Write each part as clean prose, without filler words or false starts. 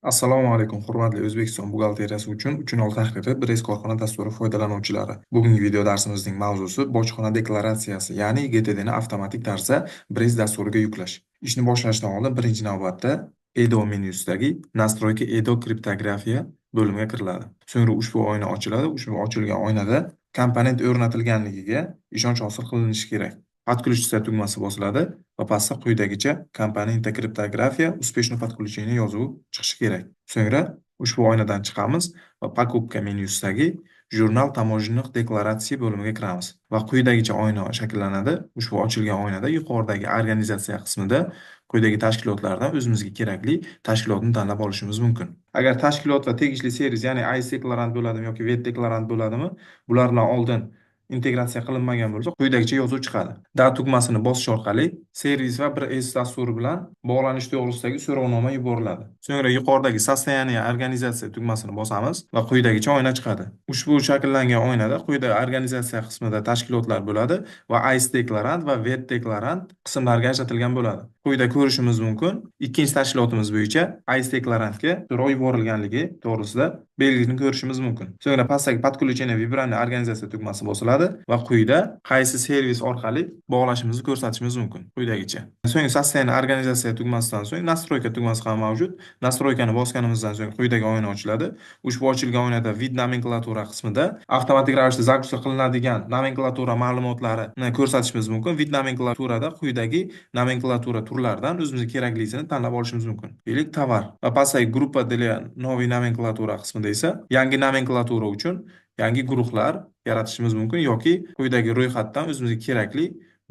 Assalomu alaykum, hurmatli O'zbekiston buxgalteriyasi uchun 3 nol tahriri Brez korxona dasturi foydalanuvchilari. Bugungi video darsimizning mavzusi bojxona deklaratsiyasi, ya'ni GTDni avtomatik tarzda Brez dasturiga yuklash. Ishni boshlashdan oldin birinchi navbatda EDO menyusidagi Настройки EDO kriptografiya bo'limiga kiriladi. So'ngra ushbu oyna ochiladi. Ushbu ochilgan oynada komponent o'rnatilganligiga ishonch hosil qilinishi kerak. Подключиться tugmasi bosiladi va pastda quyidagicha komponenta kriptografiya успешно подключение yozuvi chiqishi kerak. So'ngra ushbu oynadan chiqamiz va покупка menyusidagi jurnal tamojenных deklaratsiya bo'limiga kiramiz va quyidagicha oyna shakllanadi. Ushbu ochilgan oynada yuqoridagi organizatsiya qismida quyidagi tashkilotlardan o'zimizga kerakli tashkilotni tanlab olishimiz mumkin. Agar tashkilot va tegishli servis, ya'ni ICE deklarant bo'ladimi yoki VET deklarant bo'ladimi, bular bilan oldin integratsiya qilinmagan bo'lsa, quyidagicha yozuv chiqadi. Da tugmasini bosish orqali servis va 1S dasturi bilan bog'lanish to'g'risidagi so'rovnoma yuboriladi. So'ngra yuqoridagi состояние organizatsiya tugmasini bosamiz va quyidagicha oyna chiqadi. Ushbu shakllangan oynada quyida organizatsiya qismida tashkilotlar bo'ladi va ICE deklarant va VET deklarant qismlarga ajratilgan bo'ladi. Quyida ko'rishimiz mumkin, ikkinchi tashkilotimiz bo'yicha ICE deklarantga so'rov yuborilganligi to'g'risida belgini ko'rishimiz mumkin. So'ngra pastdagi подключение выбранной organizatsiya tugmasi bosiladi va quyida qaysi servis orqali bog'lashimizni ko'rsatishimiz mumkin. Quyidagicha. So'ng soстояние organizatsiya tugmasidan so'ng настройка tugmasi ham mavjud. Настройкani bosganimizdan so'ng quyidagi oyna ochiladi. Ushbu ochilgan oynada vid nomenklatura qismida avtomatik ravishda загрузка qilinadigan nomenklatura ma'lumotlarini ko'rsatishimiz mumkin. Vid nomenklaturada quyidagi nomenklatura turlaridan o'zimizga keraklisini tanlab olishimiz mumkin. Deylik, tovar. Va pastdagi gruppa для новой nomenklatura qismida esa yangi nomenklatura uchun yangi guruhlar yaratishimiz mumkin yoki quyidagi ro'yxatdan o'zimizga kerakli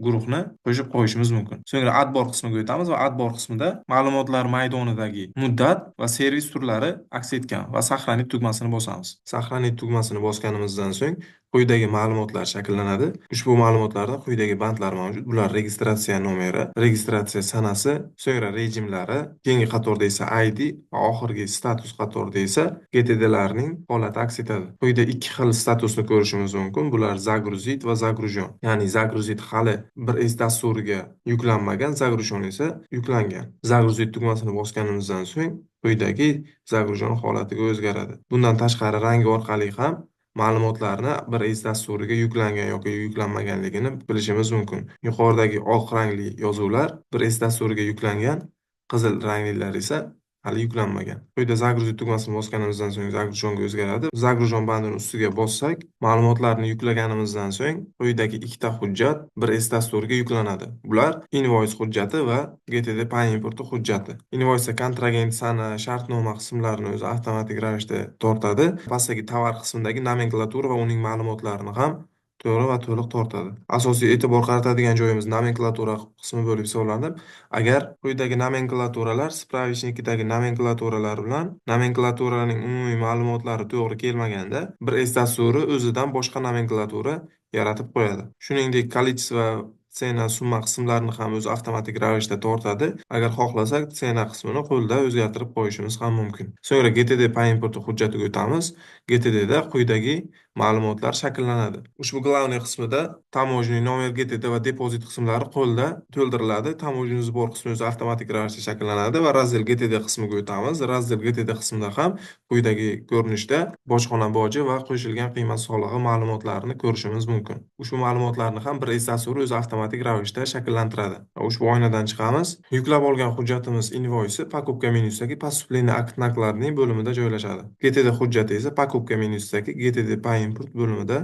guruhni qo'shib qo'yishimiz mumkin. So'ngra adbor qismiga o'tamiz va adbor qismida ma'lumotlar maydonidagi muddat va servis turlari aks etgan va сохранить tugmasini bosamiz. Сохранить tugmasini bosganimizdan so'ng quyidagi ma'lumotlar shakllanadi. Ushbu ma'lumotlarda quyidagi bandlar mavjud. Bular registratsiya nomeri, registratsiya sanasi, so'ngra rejimlari, keyingi qatorda esa ID va oxirgi status qatorida esa GTDlarning holati aks etadi. Quyida ikki xil statusni ko'rishimiz mumkin. Bular загрузить va загружен. Ya'ni загрузить hali 1S dasturiga yuklanmagan, загружен esa yuklangan. Загрузить tugmasini bosganimizdan so'ng quyidagi загружен holatiga o'zgaradi. Bundan tashqari rangi orqali ham ma'lumotlarni 1S dasturiga yuklangan yoki yuklanmaganligini bilishimiz mumkin. Yuqoridagi oq rangli yozuvlar 1S dasturiga yuklangan, qizil ranglilar esa hali yuklanmagan. Quyida загрузить tugmasini bosganimizdan so'ng загруженga o'zgaradi. Загружен bandini ustiga bossak, ma'lumotlarni yuklaganimizdan so'ng quyidagi ikkita hujjat 1S dasturiga yuklanadi. Bular invoice hujjati va GTD pay importi hujjati. Invoice kontragent sani, shartnoma qismlarini o'zi avtomatik ravishda tortadi. Pastdagi tovar qismidagi nomenklatura va uning ma'lumotlarini ham to'g'ri va to'liq tortadi. Asosiy e'tibor qaratadigan joyimiz nomenklatura qismi bo'lib hisoblanadi. Agar quyidagi nomenklaturalar spravishnikidagi nomenklaturalar bilan nomenklaturaning umumiy ma'lumotlari to'g'ri kelmaganda, 1S dasturi o'zidan boshqa nomenklatura yaratib qo'yadi. Shuningdek, количество tsena summa qismlarini ham o'zi avtomatik ravishda tortadi. Agar xohlasak, tsena qismini qo'lda o'zgartirib qo'yishimiz ham mumkin. So'ngra GTD pay importi hujjatiga o'tamiz. GTDda quyidagi ma'lumotlar shakllanadi. Ushbu главный qismida tamojenniy nomer GTD va depozit qismlari qo'lda to'ldiriladi. Tamojenniy sbor qismi o'zi avtomatik ravishda shakllanadi va razdel GTD qismiga o'tamiz. Razdel GTD qismida ham quyidagi ko'rinishda bojxona boji va qo'shilgan qiymat solig'i ma'lumotlarini ko'rishimiz mumkin. Ushbu ma'lumotlarni ham 1S dasturi o'zi avtomatik ravishda shakllantiradi. Ushbu oynadan chiqamiz. Yuklab olgan hujjatimiz invoice покупка menyusidagi поступление akt nakladniy bo'limida joylashadi. GTD hujjati esa покупка menyusidagi GTD pay import bo'limida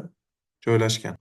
joylashgan.